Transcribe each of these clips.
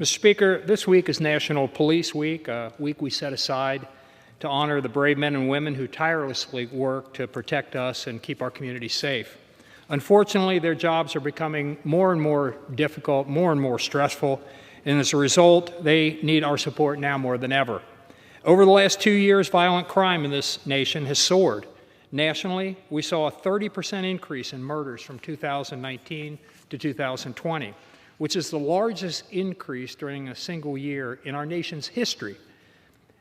Mr. Speaker, this week is National Police Week, a week we set aside to honor the brave men and women who tirelessly work to protect us and keep our communities safe. Unfortunately, their jobs are becoming more and more difficult, more and more stressful, and as a result, they need our support now more than ever. Over the last 2 years, violent crime in this nation has soared. Nationally, we saw a 30% increase in murders from 2019 to 2020. Which is the largest increase during a single year in our nation's history.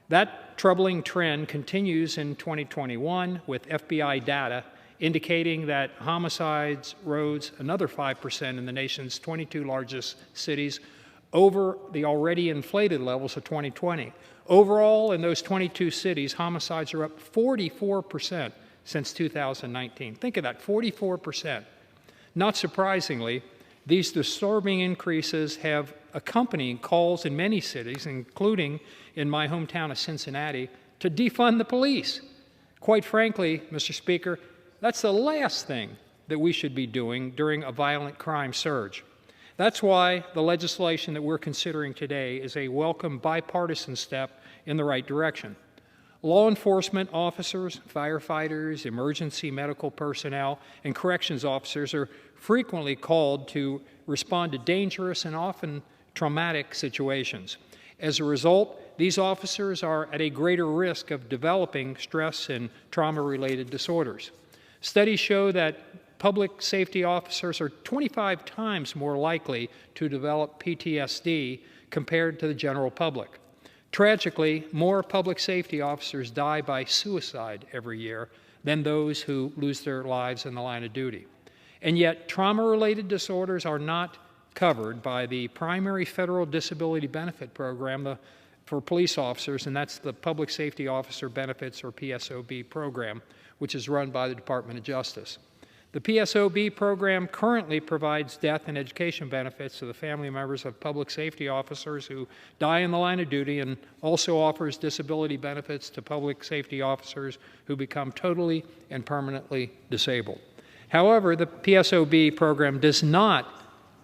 That troubling trend continues in 2021 with FBI data indicating that homicides rose another 5% in the nation's 22 largest cities over the already inflated levels of 2020. Overall, in those 22 cities, homicides are up 44% since 2019. Think of that, 44%. Not surprisingly, these disturbing increases have accompanied calls in many cities, including in my hometown of Cincinnati, to defund the police. Quite frankly, Mr. Speaker, that's the last thing that we should be doing during a violent crime surge. That's why the legislation that we're considering today is a welcome bipartisan step in the right direction. Law enforcement officers, firefighters, emergency medical personnel, and corrections officers are frequently called to respond to dangerous and often traumatic situations. As a result, these officers are at a greater risk of developing stress and trauma-related disorders. Studies show that public safety officers are 25 times more likely to develop PTSD compared to the general public. Tragically, more public safety officers die by suicide every year than those who lose their lives in the line of duty. And yet, trauma-related disorders are not covered by the primary federal disability benefit program for police officers, and that's the Public Safety Officer Benefits, or PSOB program, which is run by the Department of Justice. The PSOB program currently provides death and education benefits to the family members of public safety officers who die in the line of duty, and also offers disability benefits to public safety officers who become totally and permanently disabled. However, the PSOB program does not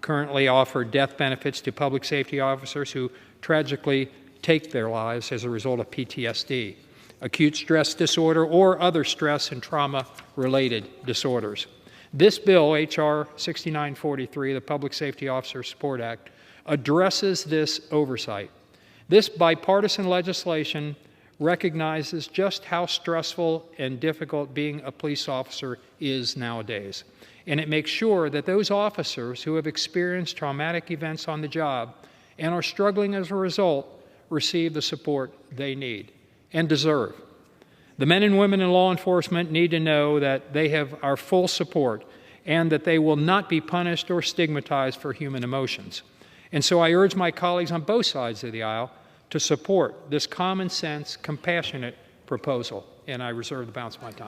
currently offer death benefits to public safety officers who tragically take their lives as a result of PTSD, acute stress disorder, or other stress and trauma-related disorders. This bill, H.R. 6943, the Public Safety Officer Support Act, addresses this oversight. This bipartisan legislation recognizes just how stressful and difficult being a police officer is nowadays. And it makes sure that those officers who have experienced traumatic events on the job and are struggling as a result receive the support they need and deserve. The men and women in law enforcement need to know that they have our full support and that they will not be punished or stigmatized for human emotions. And so I urge my colleagues on both sides of the aisle to support this common sense, compassionate proposal, and I reserve the balance of my time.